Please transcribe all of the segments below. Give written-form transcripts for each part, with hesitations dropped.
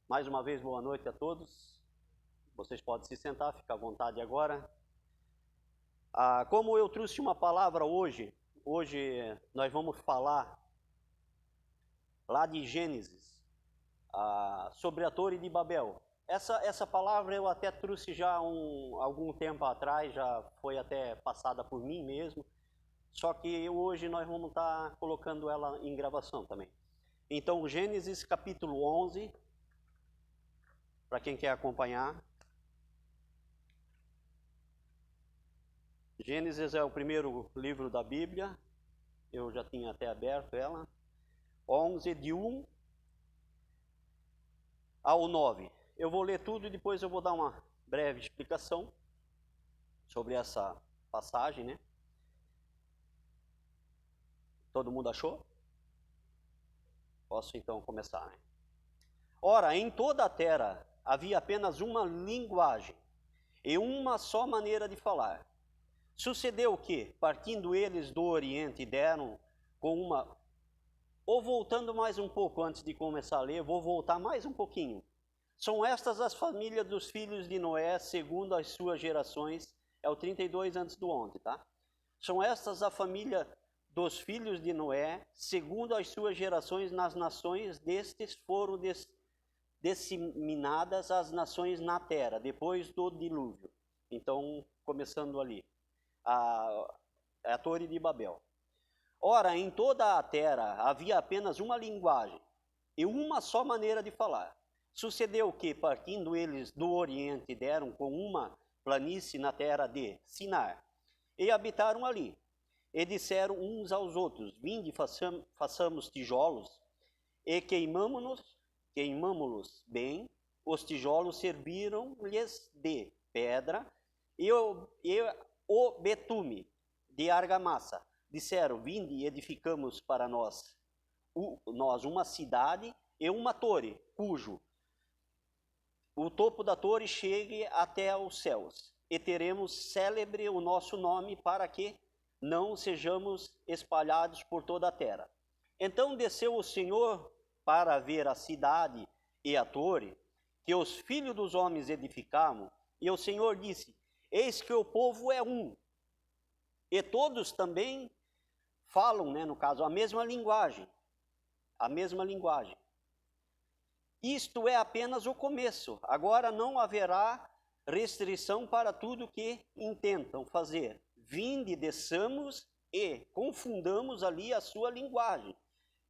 Mais uma vez, boa noite a todos. Vocês podem se sentar, fica à vontade agora. Como eu trouxe uma palavra hoje nós vamos falar lá de Gênesis, sobre a Torre de Babel. Essa palavra eu até trouxe já algum tempo atrás, já foi até passada por mim mesmo, só que hoje nós vamos estar colocando ela em gravação também. Então, Gênesis capítulo 11, para quem quer acompanhar. Gênesis é o primeiro livro da Bíblia, eu já tinha até aberto ela. 11, de 1 ao 9. Eu vou ler tudo e depois eu vou dar uma breve explicação sobre essa passagem, né? Todo mundo achou? Posso então começar, né? Ora, em toda a terra havia apenas uma linguagem e uma só maneira de falar. Sucedeu que, partindo eles do Oriente, deram com uma... Ou voltando mais um pouco antes de começar a ler, vou voltar mais um pouquinho. São estas as famílias dos filhos de Noé, segundo as suas gerações. É o 32 antes do ontem, tá? São estas a família dos filhos de Noé, segundo as suas gerações nas nações. Destes foram disseminadas as nações na terra, depois do dilúvio. Então, começando ali. A Torre de Babel. Ora, em toda a terra havia apenas uma linguagem e uma só maneira de falar. Sucedeu que, partindo eles do Oriente, deram com uma planície na terra de Sinar, e habitaram ali. E disseram uns aos outros: vinde, façamos tijolos, e queimamo-los bem. Os tijolos serviram-lhes de pedra, e o betume de argamassa. Disseram: vinde e edificamos para nós uma cidade e uma torre, cujo o topo da torre chegue até aos céus, e teremos célebre o nosso nome, para que não sejamos espalhados por toda a terra. Então desceu o Senhor para ver a cidade e a torre que os filhos dos homens edificavam, e o Senhor disse: eis que o povo é um, e todos também falam, né, no caso, a mesma linguagem. A mesma linguagem. Isto é apenas o começo. Agora não haverá restrição para tudo que intentam fazer. Vinde, desçamos e confundamos ali a sua linguagem,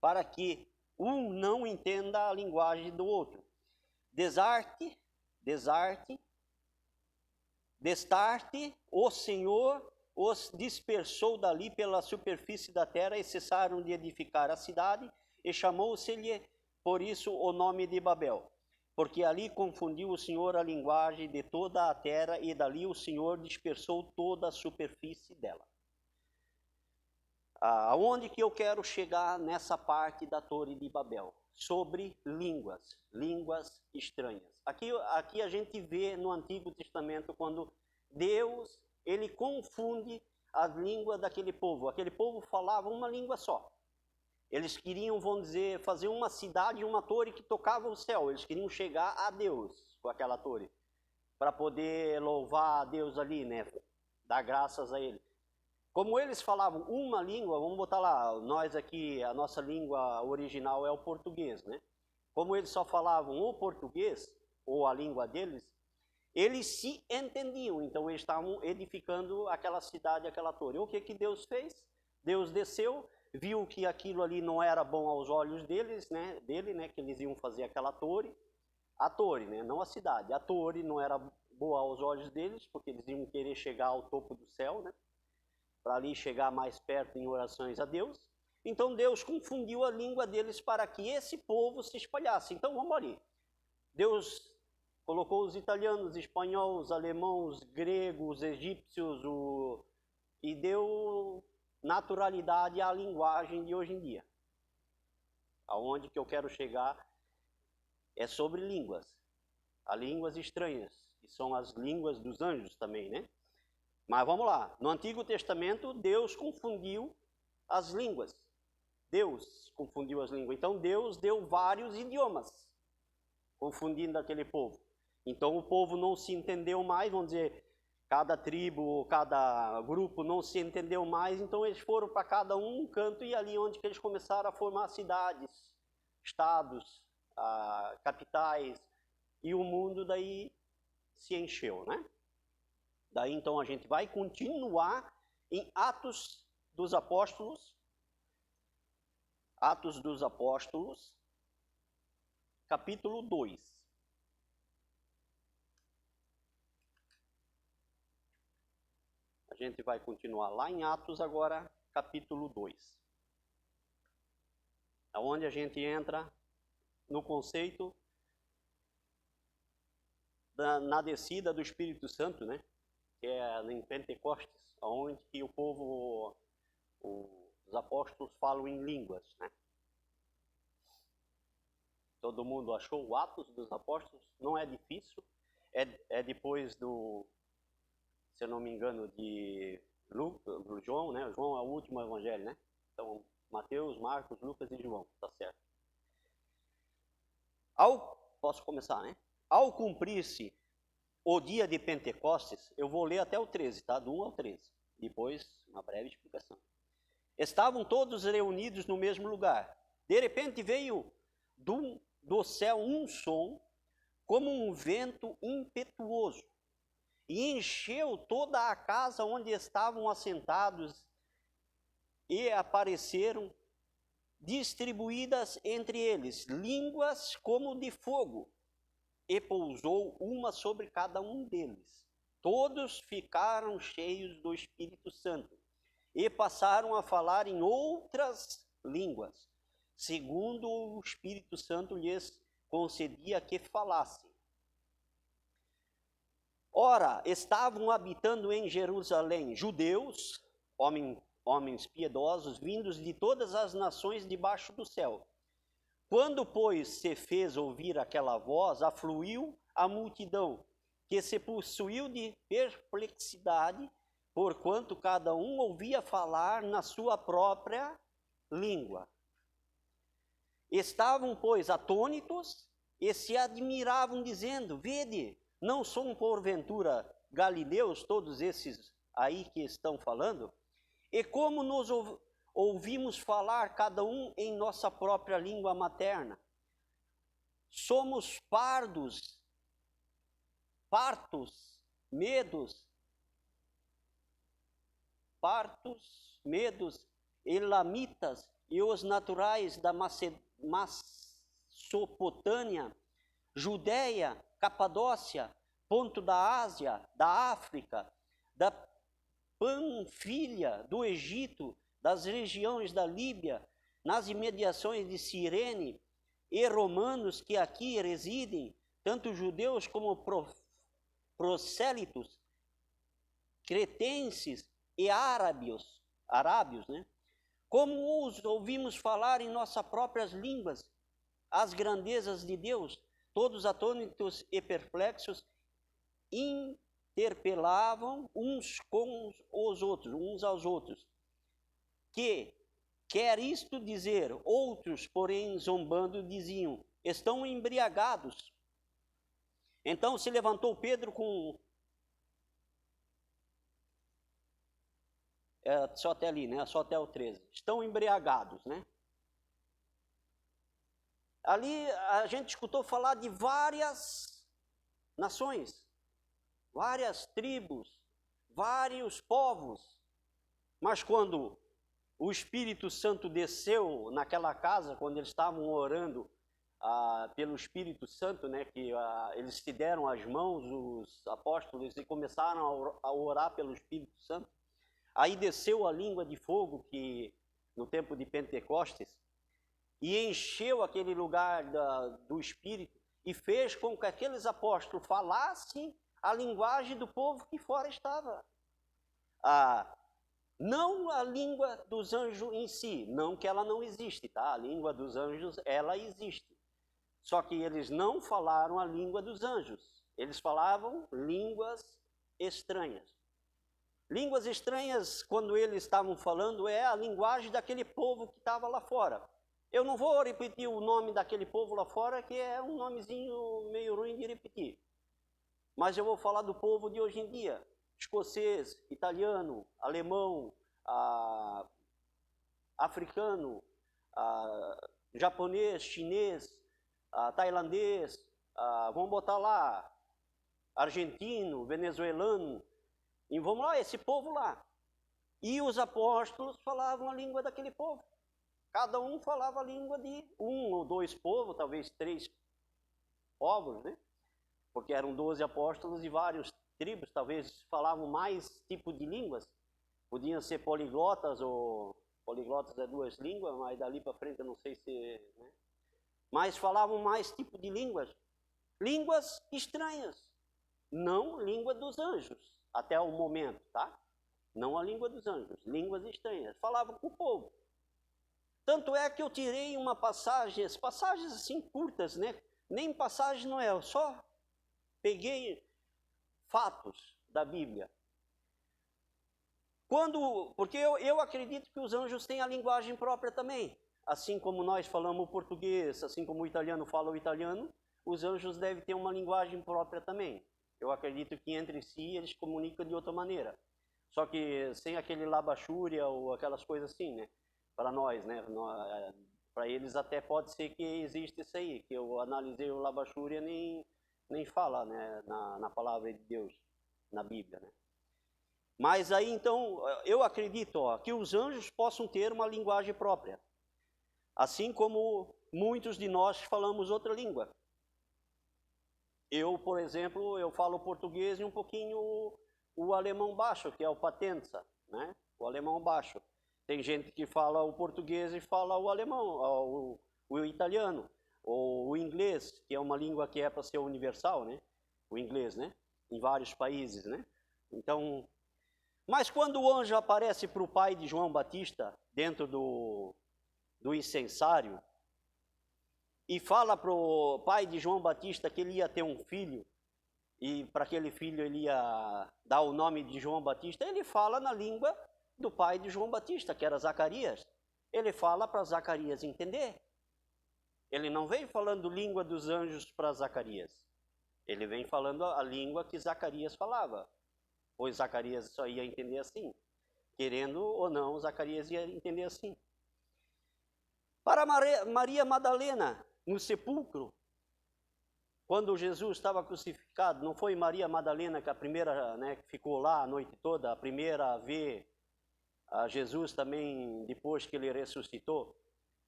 para que um não entenda a linguagem do outro. Destarte o Senhor os dispersou dali pela superfície da terra, e cessaram de edificar a cidade, e chamou-se-lhe por isso o nome de Babel, porque ali confundiu o Senhor a linguagem de toda a terra, e dali o Senhor dispersou toda a superfície dela. Aonde que eu quero chegar nessa parte da Torre de Babel? Sobre línguas estranhas. Aqui a gente vê no Antigo Testamento quando Deus, ele confunde as línguas daquele povo. Aquele povo falava uma língua só. Eles queriam, vamos dizer, fazer uma cidade e uma torre que tocava o céu. Eles queriam chegar a Deus com aquela torre, para poder louvar a Deus ali, né? Dar graças a Ele. Como eles falavam uma língua, vamos botar lá, nós aqui, a nossa língua original é o português, né? Como eles só falavam o português, ou a língua deles, eles se entendiam. Então eles estavam edificando aquela cidade, aquela torre. O que Deus fez? Deus desceu, viu que aquilo ali não era bom aos olhos deles, né? Que eles iam fazer aquela torre. A torre, né? Não a cidade. A torre não era boa aos olhos deles, porque eles iam querer chegar ao topo do céu, né? Para ali chegar mais perto em orações a Deus. Então Deus confundiu a língua deles para que esse povo se espalhasse. Então vamos ali. Deus colocou os italianos, espanhóis, alemãos, gregos, egípcios, e deu naturalidade à linguagem de hoje em dia. Aonde que eu quero chegar é sobre línguas. Há línguas estranhas, que são as línguas dos anjos também, né? Mas vamos lá. No Antigo Testamento, Deus confundiu as línguas. Deus confundiu as línguas. Então, Deus deu vários idiomas. confundindo aquele povo. Então o povo não se entendeu mais, vamos dizer, cada tribo, cada grupo não se entendeu mais, então eles foram para cada um canto e ali onde que eles começaram a formar cidades, estados, capitais, e o mundo daí se encheu, né? Daí então a gente vai continuar em Atos dos Apóstolos, capítulo 2. A gente vai continuar lá em Atos agora, capítulo 2. É onde a gente entra no conceito na descida do Espírito Santo, né? Que é em Pentecostes, onde que o povo, os apóstolos falam em línguas, né? Todo mundo achou o Atos dos Apóstolos? Não é difícil. É depois do, se eu não me engano, de João, né? João é o último evangelho, né? Então, Mateus, Marcos, Lucas e João, tá certo. Posso começar, né? Ao cumprir-se o dia de Pentecostes, eu vou ler até o 13, tá? Do 1 ao 13. Depois, uma breve explicação. Estavam todos reunidos no mesmo lugar. De repente veio do céu um som, como um vento impetuoso, e encheu toda a casa onde estavam assentados, e apareceram distribuídas entre eles línguas como de fogo, e pousou uma sobre cada um deles. Todos ficaram cheios do Espírito Santo e passaram a falar em outras línguas, segundo o Espírito Santo lhes concedia que falassem. Ora, estavam habitando em Jerusalém judeus, homens piedosos, vindos de todas as nações debaixo do céu. Quando, pois, se fez ouvir aquela voz, afluiu a multidão, que se possuiu de perplexidade, porquanto cada um ouvia falar na sua própria língua. Estavam, pois, atônitos e se admiravam, dizendo: Vede, não são porventura galileus todos esses aí que estão falando? E como nos ouvimos falar cada um em nossa própria língua materna? Somos partos, medos, elamitas e os naturais da Macopotâmia, Judéia, Capadócia, Ponto da Ásia, da África, da Panfilha, do Egito, das regiões da Líbia, nas imediações de Cirene, e romanos que aqui residem, tanto judeus como prosélitos, cretenses e arábios, né? Como os ouvimos falar em nossas próprias línguas as grandezas de Deus, todos atônitos e perplexos, interpelavam uns aos outros, que quer isto dizer? Outros, porém, zombando, diziam: estão embriagados. Então se levantou Pedro com... só até ali, né? Só até o 13. Estão embriagados, né? Ali a gente escutou falar de várias nações, várias tribos, vários povos. Mas quando o Espírito Santo desceu naquela casa, quando eles estavam orando pelo Espírito Santo, né, que eles se deram as mãos, os apóstolos, e começaram a orar pelo Espírito Santo, aí desceu a língua de fogo, que no tempo de Pentecostes, e encheu aquele lugar do Espírito, e fez com que aqueles apóstolos falassem a linguagem do povo que fora estava. Não a língua dos anjos em si, não que ela não existe, tá? A língua dos anjos, ela existe. Só que eles não falaram a língua dos anjos. Eles falavam línguas estranhas. Línguas estranhas, quando eles estavam falando, é a linguagem daquele povo que estava lá fora. Eu não vou repetir o nome daquele povo lá fora, que é um nomezinho meio ruim de repetir. Mas eu vou falar do povo de hoje em dia. Escocês, italiano, alemão, africano, japonês, chinês, tailandês, vamos botar lá, argentino, venezuelano, e vamos lá, esse povo lá. E os apóstolos falavam a língua daquele povo. Cada um falava a língua de um ou dois povos, talvez 3 povos, né? Porque eram 12 apóstolos e vários tribos, talvez falavam mais tipos de línguas. Podiam ser poliglotas, ou poliglotas é 2 línguas, mas dali para frente eu não sei se... Né? Mas falavam mais tipos de línguas. Línguas estranhas, não língua dos anjos, até o momento, tá? Não a língua dos anjos, línguas estranhas. Falavam com o povo. Tanto é que eu tirei uma passagem, passagens assim curtas, né? Nem passagem não é, eu só peguei fatos da Bíblia. Porque eu acredito que os anjos têm a linguagem própria também. Assim como nós falamos o português, assim como o italiano fala o italiano, os anjos devem ter uma linguagem própria também. Eu acredito que entre si eles comunicam de outra maneira. Só que sem aquele labachúria ou aquelas coisas assim, né? Para nós, né? Para eles até pode ser que existe isso aí, que eu analisei o labachúria nem fala, né? Na palavra de Deus, na Bíblia, né? Mas aí então, eu acredito que os anjos possam ter uma linguagem própria. Assim como muitos de nós falamos outra língua. Eu, por exemplo, eu falo português e um pouquinho o alemão baixo, que é o patenza, né? O alemão baixo. Tem gente que fala o português e fala o alemão, o italiano, ou o inglês, que é uma língua que é para ser universal, né? O inglês, né? Em vários países, né? Então, mas quando o anjo aparece para o pai de João Batista, dentro do incensário, e fala para o pai de João Batista que ele ia ter um filho, e para aquele filho ele ia dar o nome de João Batista, ele fala na língua do pai de João Batista, que era Zacarias. Ele fala para Zacarias entender. Ele não vem falando língua dos anjos para Zacarias. Ele vem falando a língua que Zacarias falava. Pois Zacarias só ia entender assim. Querendo ou não, Zacarias ia entender assim. Para Maria Madalena, no sepulcro, quando Jesus estava crucificado, não foi Maria Madalena que a primeira, né, que ficou lá a noite toda, a primeira a ver a Jesus também depois que ele ressuscitou?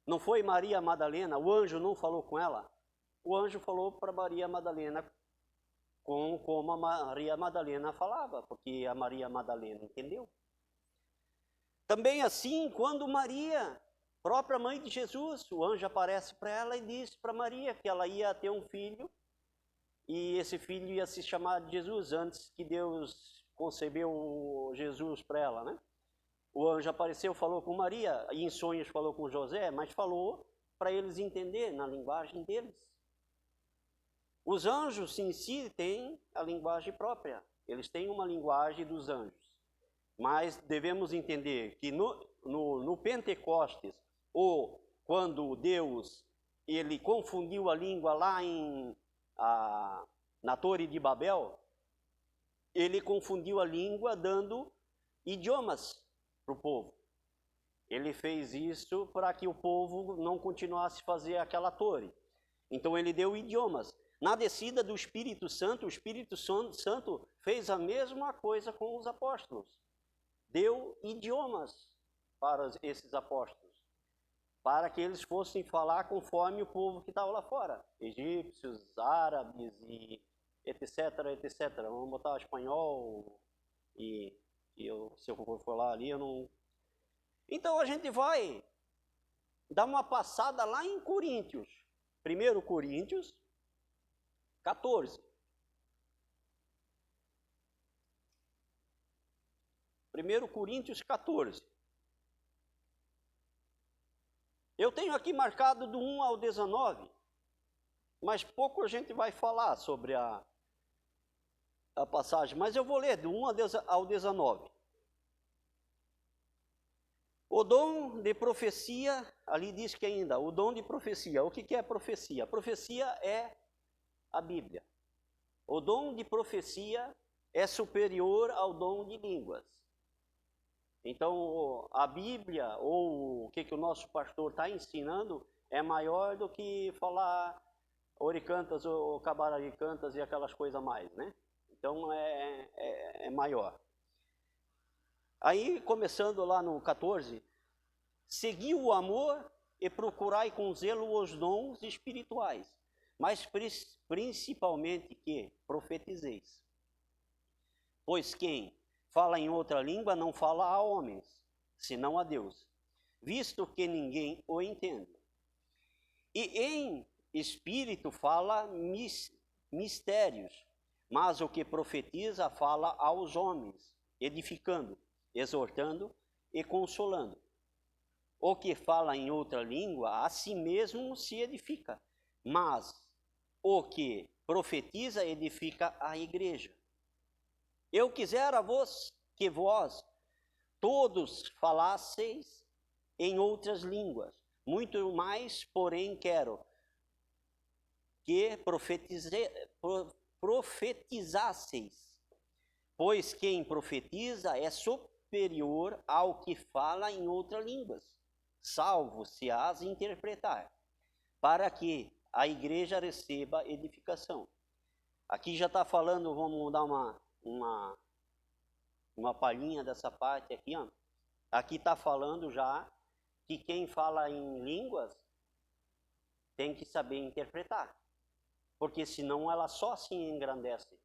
Não foi Maria Madalena, o anjo não falou com ela? O anjo falou para Maria Madalena como a Maria Madalena falava, porque a Maria Madalena entendeu. Também assim, quando Maria, própria mãe de Jesus, o anjo aparece para ela e diz para Maria que ela ia ter um filho, e esse filho ia se chamar de Jesus, antes que Deus concebeu Jesus para ela, né? O anjo apareceu, falou com Maria, e em sonhos falou com José, mas falou para eles entenderem na linguagem deles. Os anjos em si têm a linguagem própria, eles têm uma linguagem dos anjos. Mas devemos entender que no Pentecostes, ou quando Deus ele confundiu a língua lá na Torre de Babel, ele confundiu a língua dando idiomas para o povo. Ele fez isso para que o povo não continuasse a fazer aquela torre. Então ele deu idiomas. Na descida do Espírito Santo, o Espírito Santo fez a mesma coisa com os apóstolos. Deu idiomas para esses apóstolos, para que eles fossem falar conforme o povo que estava lá fora. Egípcios, árabes e etc, etc. Vamos botar espanhol se eu for lá ali, eu não... Então a gente vai dar uma passada lá em Coríntios. 1 Coríntios 14. 1 Coríntios 14. Eu tenho aqui marcado do 1 ao 19, mas pouco a gente vai falar sobre a passagem, mas eu vou ler do 1 ao 19. O dom de profecia, ali diz que ainda, o dom de profecia. O que é profecia? Profecia é a Bíblia. O dom de profecia é superior ao dom de línguas. Então, a Bíblia, ou o que o nosso pastor está ensinando, é maior do que falar oricantas ou cabararicantas e aquelas coisas a mais, né? Então, é maior. Aí, começando lá no 14, segui o amor e procurai com zelo os dons espirituais, mas principalmente que profetizeis. Pois quem fala em outra língua não fala a homens, senão a Deus, visto que ninguém o entende. E em espírito fala mistérios, mas o que profetiza fala aos homens, edificando, exortando e consolando. O que fala em outra língua, a si mesmo se edifica, mas o que profetiza edifica a igreja. Eu quisera que vós todos falasseis em outras línguas, muito mais, porém, quero que profetizasseis, pois quem profetiza é superior ao que fala em outras línguas, salvo se as interpretar, para que a igreja receba edificação. Aqui já está falando, vamos dar uma palhinha dessa parte aqui, ó. Aqui está falando já que quem fala em línguas tem que saber interpretar, porque senão ela só se engrandece.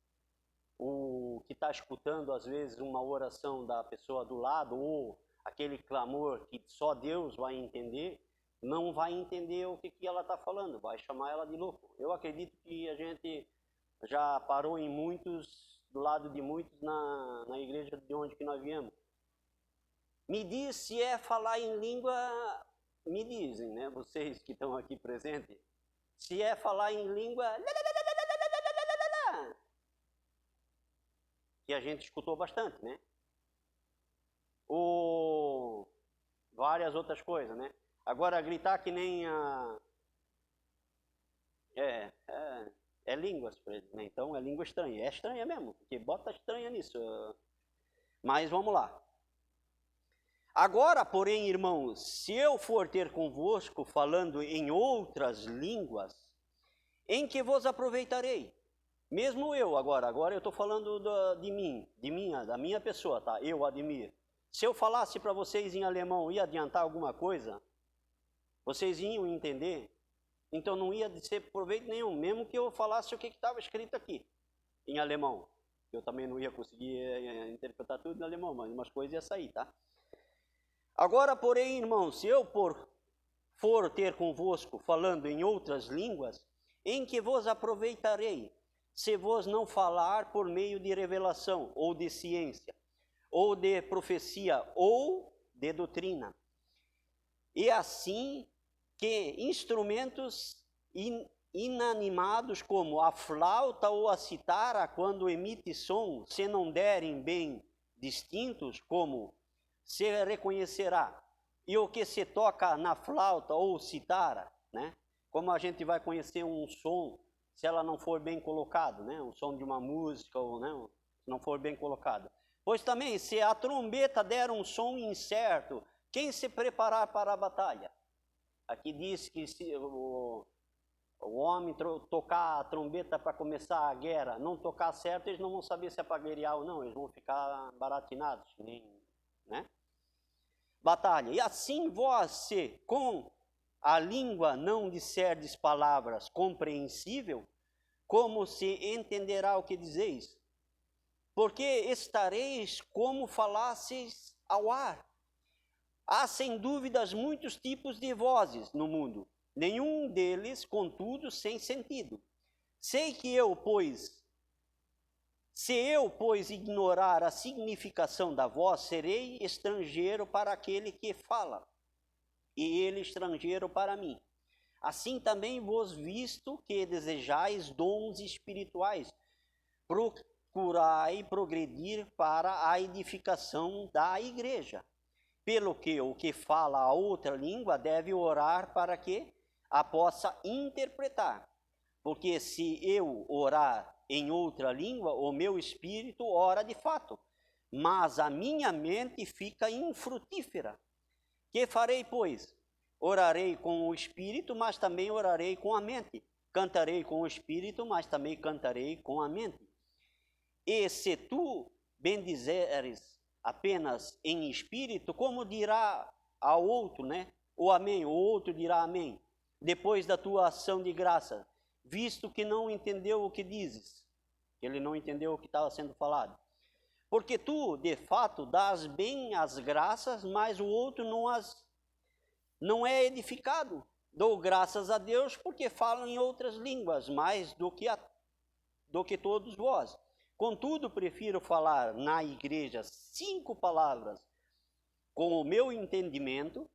O que está escutando às vezes uma oração da pessoa do lado, ou aquele clamor que só Deus vai entender, não vai entender o que ela está falando, vai chamar ela de louco. Eu acredito que a gente já parou em muitos, do lado de muitos na igreja de onde que nós viemos. Me diz se é falar em língua, me dizem, né, vocês que estão aqui presentes, se é falar em língua, que a gente escutou bastante, né? Ou várias outras coisas, né? Agora, gritar que nem é línguas para eles, né? Então, é língua estranha. É estranha mesmo, porque bota estranha nisso. Mas vamos lá. Agora, porém, irmãos, se eu for ter convosco falando em outras línguas, em que vos aproveitarei? Mesmo eu agora eu estou falando da minha pessoa, tá? Eu, Ademir. Se eu falasse para vocês em alemão, ia adiantar alguma coisa? Vocês iam entender? Então não ia ser proveito nenhum, mesmo que eu falasse o que estava escrito aqui, em alemão. Eu também não ia conseguir interpretar tudo em alemão, mas umas coisas ia sair, tá? Agora, porém, irmãos, se eu for ter convosco falando em outras línguas, em que vos aproveitarei, se vos não falar por meio de revelação, ou de ciência, ou de profecia, ou de doutrina? E assim que instrumentos inanimados como a flauta ou a citara, quando emite som, se não derem bem distintos, como se reconhecerá? E o que se toca na flauta ou citara, né? Como a gente vai conhecer um som se ela não for bem colocado, né? Um som de uma música, ou né? Se não for bem colocado. Pois também, se a trombeta der um som incerto, quem se preparar para a batalha? Aqui diz que se o homem tocar a trombeta para começar a guerra, não tocar certo, eles não vão saber se é para guerrear ou não, eles vão ficar baratinados, né? Batalha. E assim vós, se com a língua não disserdes palavras compreensível, como se entenderá o que dizeis? Porque estareis como falasseis ao ar. Há sem dúvidas muitos tipos de vozes no mundo, nenhum deles, contudo, sem sentido. Sei que se eu, pois, ignorar a significação da voz, serei estrangeiro para aquele que fala, e ele estrangeiro para mim. Assim também vos visto que desejais dons espirituais, procurai progredir para a edificação da igreja. pelo que o que fala a outra língua deve orar para que a possa interpretar. Porque se eu orar em outra língua, o meu espírito ora de fato, mas a minha mente fica infrutífera. Que farei, pois? Orarei com o espírito, mas também orarei com a mente. Cantarei com o espírito, mas também cantarei com a mente. E se tu bendizeres apenas em espírito, como dirá ao outro, né? O amém, o outro dirá amém, depois da tua ação de graça, visto que não entendeu o que dizes, que ele não entendeu o que estava sendo falado. Porque tu, de fato, dás bem as graças, mas o outro não é edificado. Dou graças a Deus porque falo em outras línguas, mais do que todos vós. Contudo, prefiro falar na igreja 5 palavras com o meu entendimento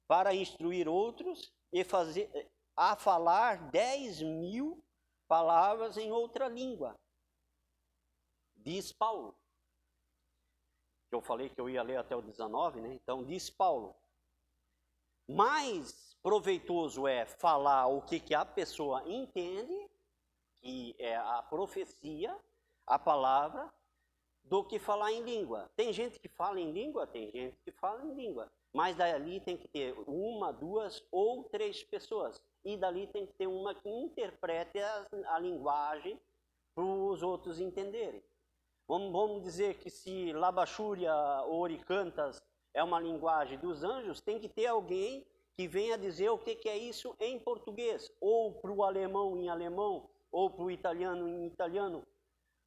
para instruir outros e falar 10.000 palavras em outra língua. Diz Paulo. Eu falei que eu ia ler até o 19, né? Então diz Paulo. Mais proveitoso é falar o que a pessoa entende, que é a profecia, a palavra, do que falar em língua. Tem gente que fala em língua, tem gente que fala em língua. Mas dali tem que ter 1, 2 ou 3 pessoas. E dali tem que ter uma que interprete a linguagem para os outros entenderem. Vamos dizer que se Labachúria ou Oricantas é uma linguagem dos anjos, tem que ter alguém que venha dizer o que é isso em português, ou para o alemão em alemão, ou para o italiano em italiano,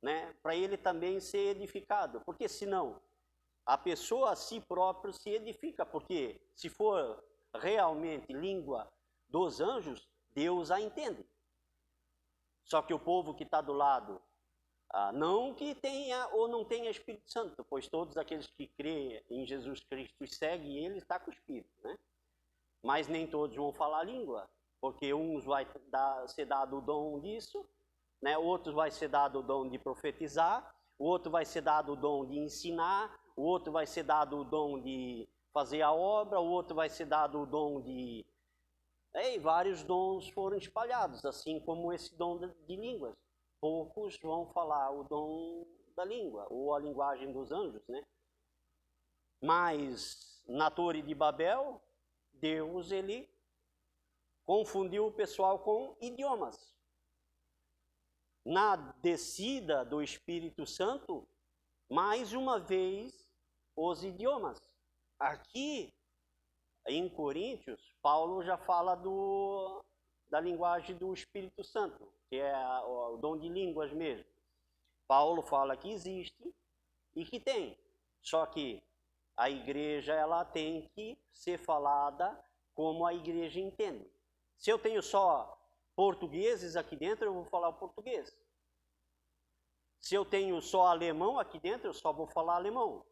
né? Para ele também ser edificado, porque senão a pessoa a si própria se edifica, porque se for realmente língua dos anjos, Deus a entende. Só que o povo que está do lado, não que tenha ou não tenha Espírito Santo, pois todos aqueles que creem em Jesus Cristo e seguem ele, está com o Espírito, né? Mas nem todos vão falar a língua, porque uns vai ser dado o dom disso, né? Outros vai ser dado o dom de profetizar, o outro vai ser dado o dom de ensinar, o outro vai ser dado o dom de fazer a obra, o outro vai ser dado o dom de... E vários dons foram espalhados, assim como esse dom de línguas. Poucos vão falar o dom da língua, ou a linguagem dos anjos, né? Mas na Torre de Babel, Deus, ele confundiu o pessoal com idiomas. Na descida do Espírito Santo, mais uma vez, os idiomas. Aqui, em Coríntios, Paulo já fala da linguagem do Espírito Santo, que é o dom de línguas mesmo. Paulo fala que existe e que tem, só que a igreja ela tem que ser falada como a igreja entende. Se eu tenho só portugueses aqui dentro, eu vou falar o português. Se eu tenho só alemão aqui dentro, eu só vou falar alemão.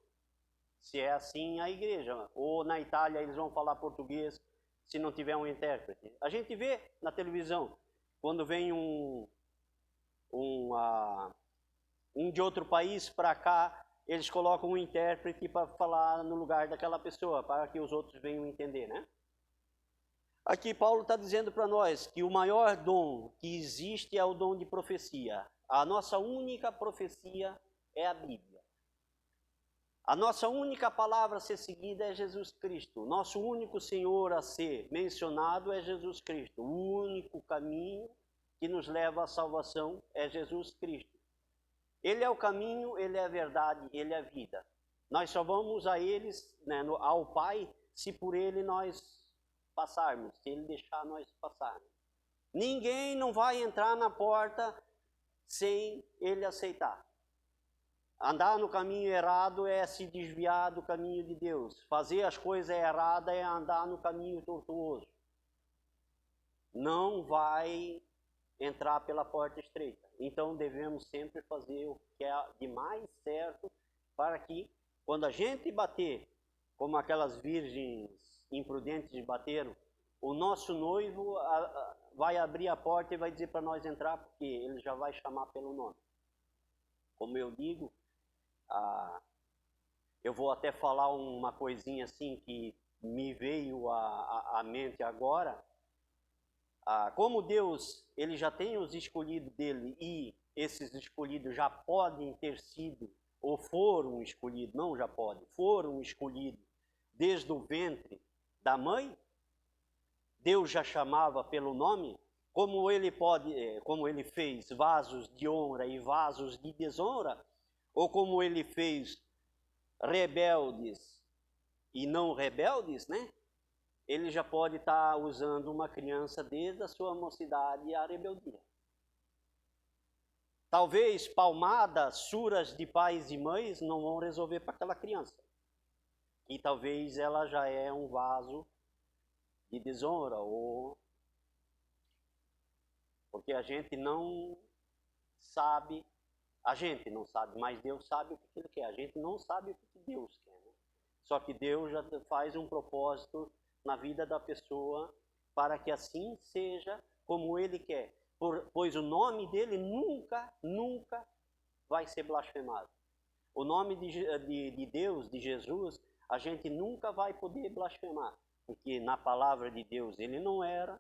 Se é assim a igreja. Ou na Itália eles vão falar português se não tiver um intérprete. A gente vê na televisão, quando vem um de outro país para cá, eles colocam um intérprete para falar no lugar daquela pessoa, para que os outros venham entender, né? Aqui Paulo está dizendo para nós que o maior dom que existe é o dom de profecia. A nossa única profecia é a Bíblia. A nossa única palavra a ser seguida é Jesus Cristo. Nosso único Senhor a ser mencionado é Jesus Cristo. O único caminho que nos leva à salvação é Jesus Cristo. Ele é o caminho, ele é a verdade, ele é a vida. Nós só vamos a eles, né, ao Pai, se por ele nós passarmos, se ele deixar nós passarmos. Ninguém não vai entrar na porta sem ele aceitar. Andar no caminho errado é se desviar do caminho de Deus. Fazer as coisas erradas é andar no caminho tortuoso. Não vai entrar pela porta estreita. Então devemos sempre fazer o que é de mais certo para que, quando a gente bater, como aquelas virgens imprudentes bateram, o nosso noivo vai abrir a porta e vai dizer para nós entrar, porque ele já vai chamar pelo nome. Como eu digo, Eu vou até falar uma coisinha assim que me veio à mente agora. Como Deus, ele já tem os escolhidos dele e esses escolhidos já podem ter sido ou foram escolhidos, não já podem, foram escolhidos desde o ventre da mãe. Deus já chamava pelo nome, como ele fez vasos de honra e vasos de desonra, ou como ele fez rebeldes e não rebeldes, né? Ele já pode estar usando uma criança desde a sua mocidade à rebeldia. Talvez palmadas, suras de pais e mães não vão resolver para aquela criança. E talvez ela já é um vaso de desonra, ou porque a gente não sabe, mas Deus sabe o que Ele quer. A gente não sabe o que Deus quer, né? Só que Deus já faz um propósito na vida da pessoa para que assim seja como Ele quer. Pois o nome dele nunca vai ser blasfemado. O nome de Deus, de Jesus, a gente nunca vai poder blasfemar. Porque na palavra de Deus ele não era,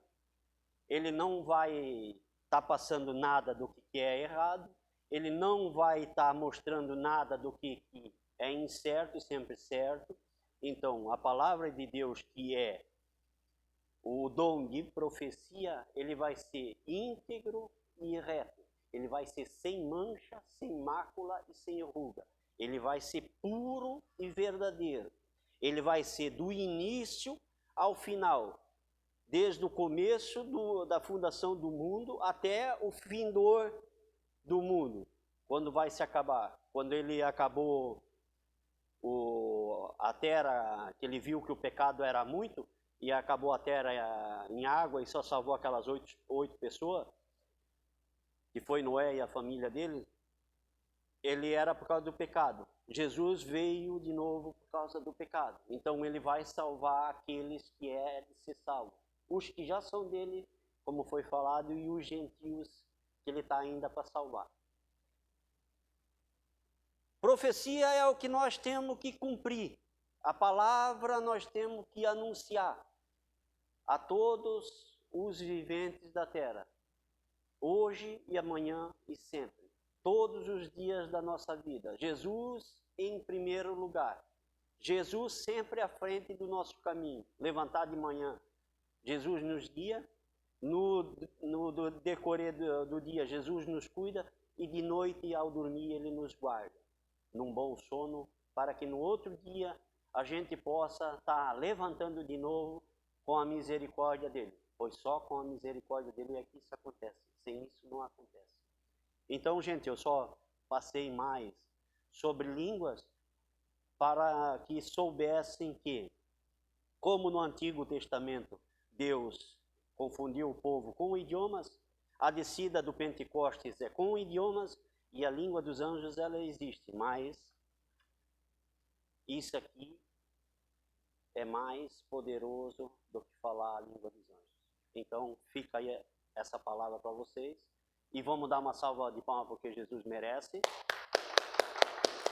ele não vai estar passando nada do que é errado, ele não vai estar mostrando nada do que é incerto e sempre certo. Então, a palavra de Deus, que é o dom de profecia, ele vai ser íntegro e reto. Ele vai ser sem mancha, sem mácula e sem ruga. Ele vai ser puro e verdadeiro. Ele vai ser do início ao final, desde o começo da fundação do mundo até o findor do mundo, quando vai se acabar. Quando ele acabou a terra, que ele viu que o pecado era muito, e acabou a terra em água e só salvou aquelas 8 pessoas, que foi Noé e a família dele, ele era por causa do pecado. Jesus veio de novo por causa do pecado. Então ele vai salvar aqueles que é de ser salvo. Os que já são dele, como foi falado, e os gentios que ele está ainda para salvar. Profecia é o que nós temos que cumprir. A palavra nós temos que anunciar a todos os viventes da terra, hoje e amanhã e sempre, todos os dias da nossa vida. Jesus em primeiro lugar, Jesus sempre à frente do nosso caminho. Levantar de manhã, Jesus nos guia, no decorrer do dia, Jesus nos cuida, e de noite ao dormir Ele nos guarda num bom sono, para que no outro dia a gente possa estar levantando de novo com a misericórdia dele, pois só com a misericórdia dele é que isso acontece, sem isso não acontece. Então, gente, eu só passei mais sobre línguas para que soubessem que, como no Antigo Testamento Deus confundiu o povo com idiomas, a descida do Pentecostes é com idiomas e a língua dos anjos ela existe, mas isso aqui é mais poderoso do que falar a língua dos anjos. Então, fica aí essa palavra para vocês. E vamos dar uma salva de palmas porque Jesus merece.